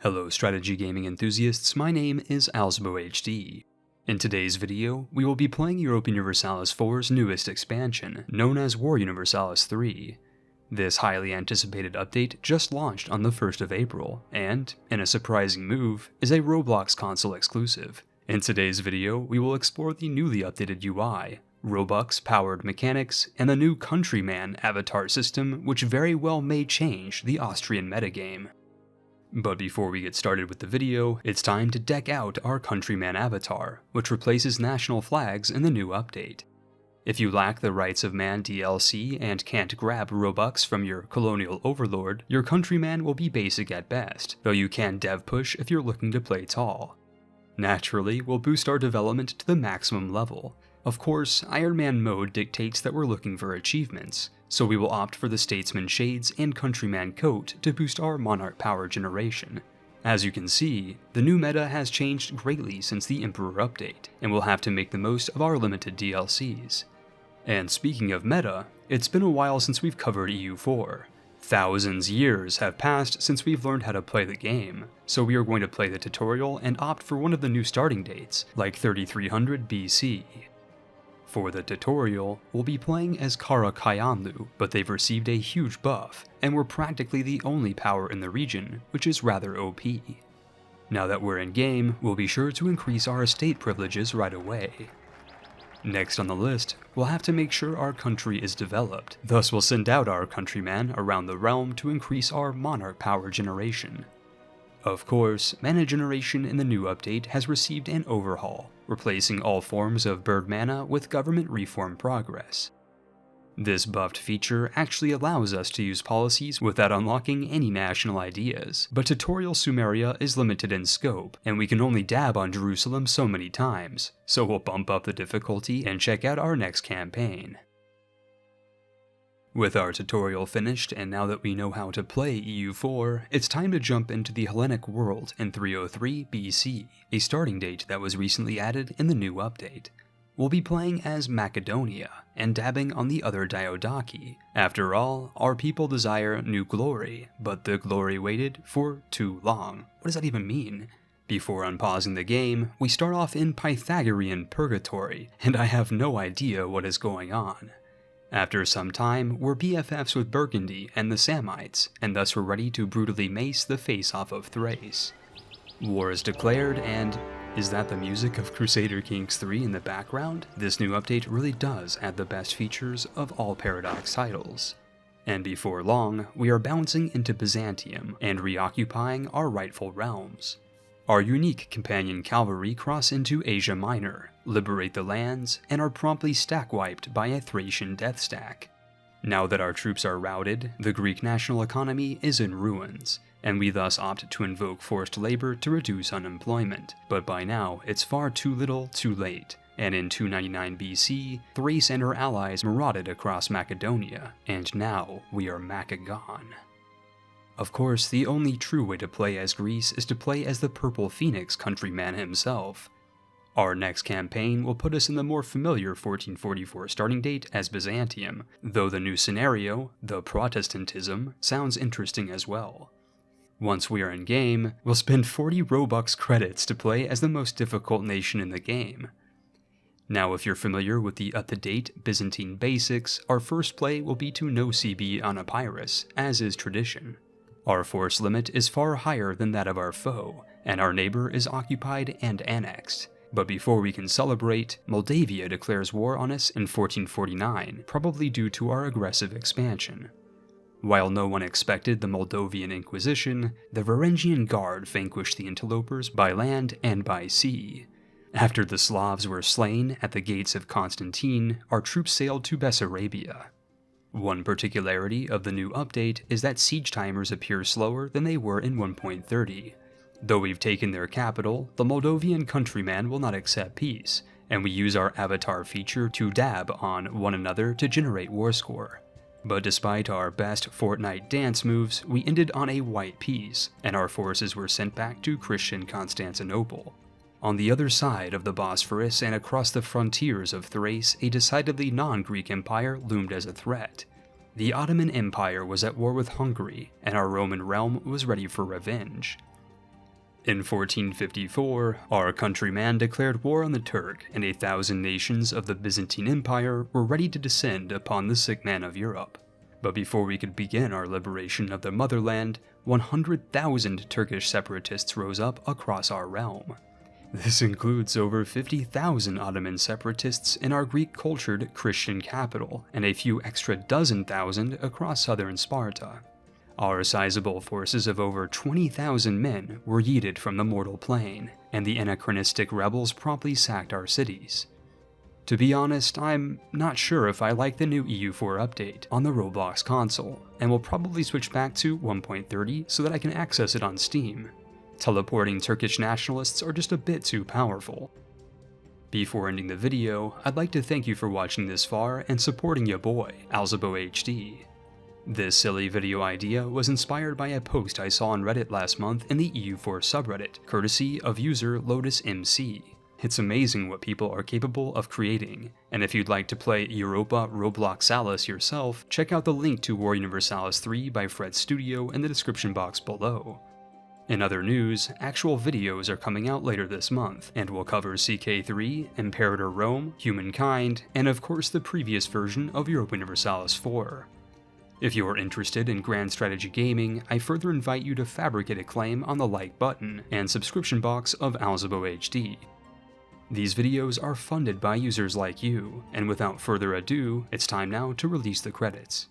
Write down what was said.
Hello strategy gaming enthusiasts, my name is AlzaboHD. In today's video, we will be playing Europa Universalis IV's newest expansion, known as War Universalis III. This highly anticipated update just launched on the 1st of April, and, in a surprising move, is a Roblox console exclusive. In today's video, we will explore the newly updated UI, Robux-powered mechanics, and the new Countryman avatar system, which very well may change the Austrian metagame. But before we get started with the video, it's time to deck out our Countryman avatar, which replaces national flags in the new update. If you lack the Rights of Man DLC and can't grab Robux from your colonial overlord, your Countryman will be basic at best, though you can dev push if you're looking to play tall. Naturally, we'll boost our development to the maximum level. Of course, Iron Man mode dictates that we're looking for achievements, so we will opt for the Statesman Shades and Countryman Coat to boost our Monarch power generation. As you can see, the new meta has changed greatly since the Emperor update, and we'll have to make the most of our limited DLCs. And speaking of meta, it's been a while since we've covered EU4. Thousands years have passed since we've learned how to play the game, so we are going to play the tutorial and opt for one of the new starting dates, like 3300 BC. For the tutorial, we'll be playing as Kara Kyanlu, but they've received a huge buff, and we're practically the only power in the region, which is rather OP. Now that we're in game, we'll be sure to increase our estate privileges right away. Next on the list, we'll have to make sure our country is developed, thus we'll send out our countryman around the realm to increase our monarch power generation. Of course, mana generation in the new update has received an overhaul, replacing all forms of bird mana with government reform progress. This buffed feature actually allows us to use policies without unlocking any national ideas, but tutorial Sumeria is limited in scope, and we can only dab on Jerusalem so many times, so we'll bump up the difficulty and check out our next campaign. With our tutorial finished, and now that we know how to play EU4, it's time to jump into the Hellenic world in 303 BC, a starting date that was recently added in the new update. We'll be playing as Macedonia, and dabbing on the other Diadochi. After all, our people desire new glory, but the glory waited for too long. What does that even mean? Before unpausing the game, we start off in Pythagorean purgatory, and I have no idea what is going on. After some time, we're BFFs with Burgundy and the Samnites, and thus we're ready to brutally mace the face off of Thrace. War is declared, and is that the music of Crusader Kings 3 in the background? This new update really does add the best features of all Paradox titles. And before long, we are bouncing into Byzantium and reoccupying our rightful realms. Our unique companion cavalry cross into Asia Minor, liberate the lands, and are promptly stack-wiped by a Thracian death stack. Now that our troops are routed, the Greek national economy is in ruins, and we thus opt to invoke forced labor to reduce unemployment, but by now it's far too little too late, and in 299 BC, Thrace and her allies marauded across Macedonia, and now we are Macagon. Of course, the only true way to play as Greece is to play as the Purple Phoenix countryman himself. Our next campaign will put us in the more familiar 1444 starting date as Byzantium, though the new scenario, the Protestantism, sounds interesting as well. Once we are in game, we'll spend 40 Robux credits to play as the most difficult nation in the game. Now if you're familiar with the up-to-date Byzantine basics, our first play will be to no CB on Epirus, as is tradition. Our force limit is far higher than that of our foe, and our neighbor is occupied and annexed. But before we can celebrate, Moldavia declares war on us in 1449, probably due to our aggressive expansion. While no one expected the Moldovan Inquisition, the Varangian Guard vanquished the interlopers by land and by sea. After the Slavs were slain at the gates of Constantine, our troops sailed to Bessarabia. One particularity of the new update is that siege timers appear slower than they were in 1.30. Though we've taken their capital, the Moldovan countryman will not accept peace, and we use our avatar feature to dab on one another to generate war score. But despite our best Fortnite dance moves, we ended on a white peace, and our forces were sent back to Christian Constantinople. On the other side of the Bosphorus and across the frontiers of Thrace, a decidedly non-Greek empire loomed as a threat. The Ottoman Empire was at war with Hungary, and our Roman realm was ready for revenge. In 1454, our countryman declared war on the Turk, and 1,000 nations of the Byzantine Empire were ready to descend upon the sick man of Europe. But before we could begin our liberation of the motherland, 100,000 Turkish separatists rose up across our realm. This includes over 50,000 Ottoman separatists in our Greek-cultured Christian capital, and a few extra dozen thousand across southern Sparta. Our sizable forces of over 20,000 men were yeeted from the mortal plane, and the anachronistic rebels promptly sacked our cities. To be honest, I'm not sure if I like the new EU4 update on the Roblox console, and will probably switch back to 1.30 so that I can access it on Steam. Teleporting Turkish nationalists are just a bit too powerful. Before ending the video, I'd like to thank you for watching this far and supporting your boy, AlzaboHD. This silly video idea was inspired by a post I saw on Reddit last month in the EU4 subreddit, courtesy of user LotusMC. It's amazing what people are capable of creating, and if you'd like to play Europa Robloxalis yourself, check out the link to War Universalis III by Fred Studio in the description box below. In other news, actual videos are coming out later this month, and will cover CK3, Imperator Rome, Humankind, and of course the previous version of Europa Universalis IV. If you are interested in grand strategy gaming, I further invite you to fabricate a claim on the like button and subscription box of AlzaboHD. These videos are funded by users like you, and without further ado, it's time now to release the credits.